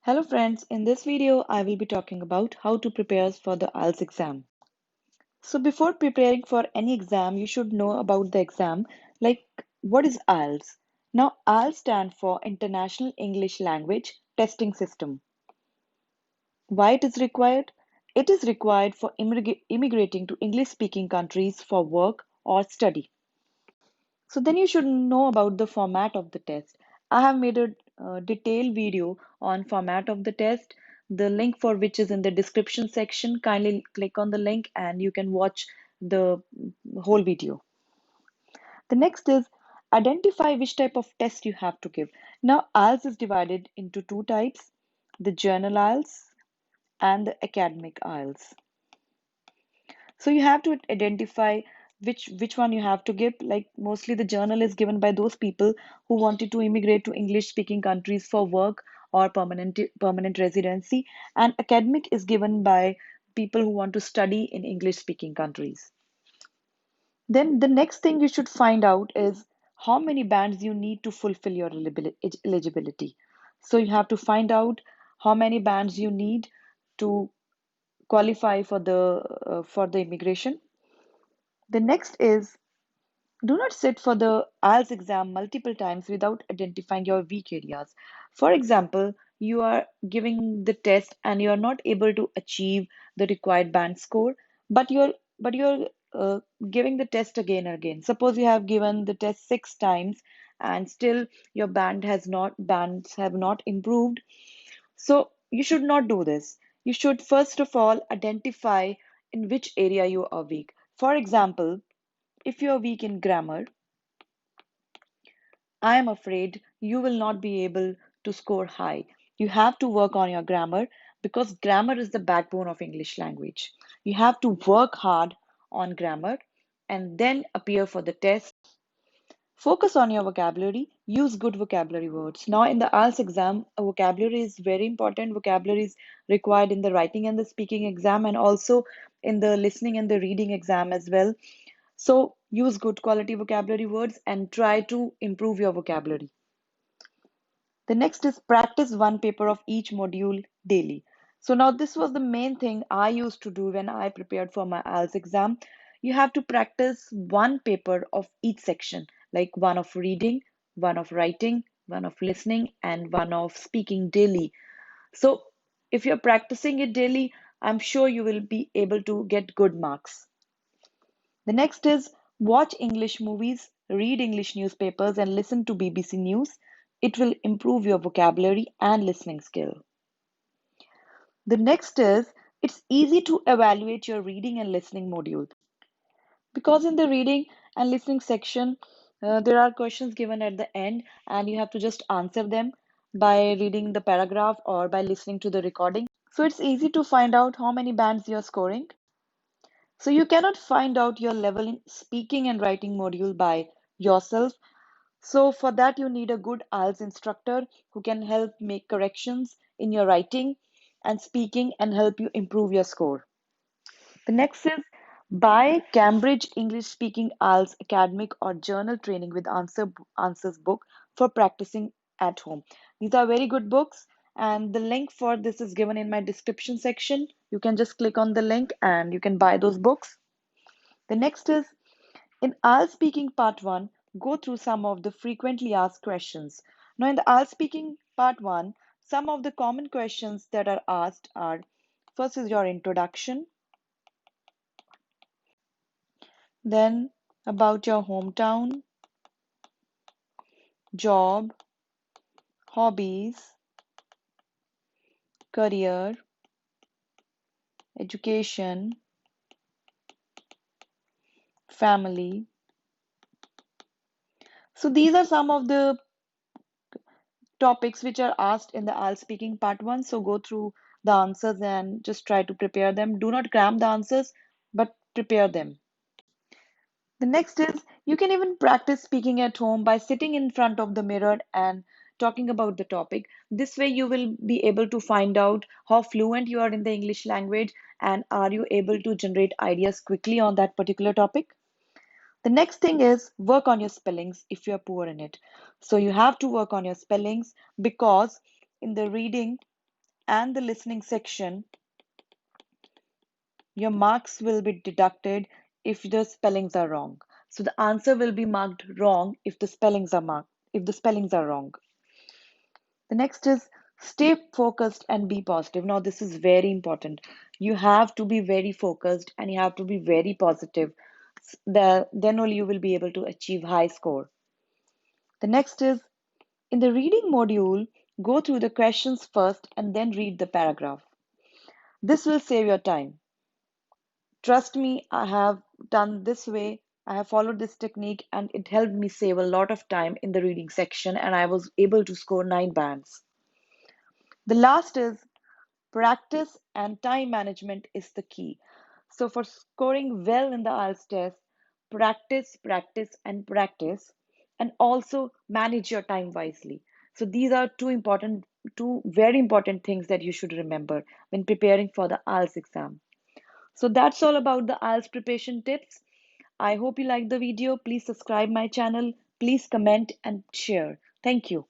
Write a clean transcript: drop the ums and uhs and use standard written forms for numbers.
Hello friends, in this video I will be talking about how to prepare for the IELTS exam. So before preparing for any exam, you should know about the exam, like what is IELTS? Now IELTS stand for International English Language Testing System. Why it is required? It is required for immigrating to English speaking countries for work or study. So then you should know about the format of the test. I have made a detailed video on format of the test, the link for which is in the description section. Kindly click on the link and you can watch the whole video. The next is identify which type of test you have to give. Now, IELTS is divided into two types, the journal IELTS and the academic IELTS. So you have to identify which one you have to give. Like mostly the journal is given by those people who wanted to immigrate to English speaking countries for work or permanent residency, and academic is given by people who want to study in English speaking countries. Then the next thing you should find out is how many bands you need to fulfill your eligibility. So you have to find out how many bands you need to qualify for the immigration. The next is do not sit for the IELTS exam multiple times without identifying your weak areas. For example, you are giving the test and you are not able to achieve the required band score, but you're giving the test again and again. Suppose you have given the test 6 times and still your bands have not improved. So you should not do this. You should first of all identify in which area you are weak. For example, if you are weak in grammar, I am afraid you will not be able to score high. You have to work on your grammar because grammar is the backbone of English language. You have to work hard on grammar and then appear for the test. Focus on your vocabulary. Use good vocabulary words. Now, in the IELTS exam, vocabulary is very important. Vocabulary is required in the writing and the speaking exam, and also in the listening and the reading exam as well. So use good quality vocabulary words and try to improve your vocabulary. The next is practice one paper of each module daily. So now this was the main thing I used to do when I prepared for my IELTS exam. You have to practice one paper of each section, like one of reading, one of writing, one of listening, and one of speaking daily. So if you're practicing it daily, I'm sure you will be able to get good marks. The next is watch English movies, read English newspapers, and listen to BBC News. It will improve your vocabulary and listening skill. The next is it's easy to evaluate your reading and listening module because in the reading and listening section, there are questions given at the end, and you have to just answer them by reading the paragraph or by listening to the recording. So it's easy to find out how many bands you're scoring. So you cannot find out your level in speaking and writing module by yourself. So for that you need a good IELTS instructor who can help make corrections in your writing and speaking and help you improve your score. The next is buy Cambridge English Speaking IELTS academic or journal training with answers book for practicing at home. These are very good books and the link for this is given in my description section. You can just click on the link and you can buy those books. The next is in IELTS speaking part 1, go through some of the frequently asked questions. Now in the IELTS speaking part 1, some of the common questions that are asked are first is your introduction, then about your hometown, job, hobbies, career, education, family. So these are some of the topics which are asked in the IELTS speaking part 1. So go through the answers and just try to prepare them. Do not cram the answers, but prepare them. The next is you can even practice speaking at home by sitting in front of the mirror and talking about the topic. This way, you will be able to find out how fluent you are in the English language and are you able to generate ideas quickly on that particular topic. The next thing is work on your spellings if you're poor in it. So you have to work on your spellings because in the reading, and the listening section, your marks will be deducted if the spellings are wrong. So the answer will be marked wrong if the spellings are wrong. The next is stay focused and be positive. Now, this is very important. You have to be very focused and you have to be very positive. Then only you will be able to achieve high score. The next is in the reading module, go through the questions first and then read the paragraph. This will save your time. Trust me, I have done this way. I have followed this technique and it helped me save a lot of time in the reading section and I was able to score 9 bands. The last is practice and time management is the key. So, for scoring well in the IELTS test, practice, practice, and practice, and also manage your time wisely. So, these are two very important things that you should remember when preparing for the IELTS exam. So, that's all about the IELTS preparation tips. I hope you liked the video. Please subscribe my channel. Please comment and share. Thank you.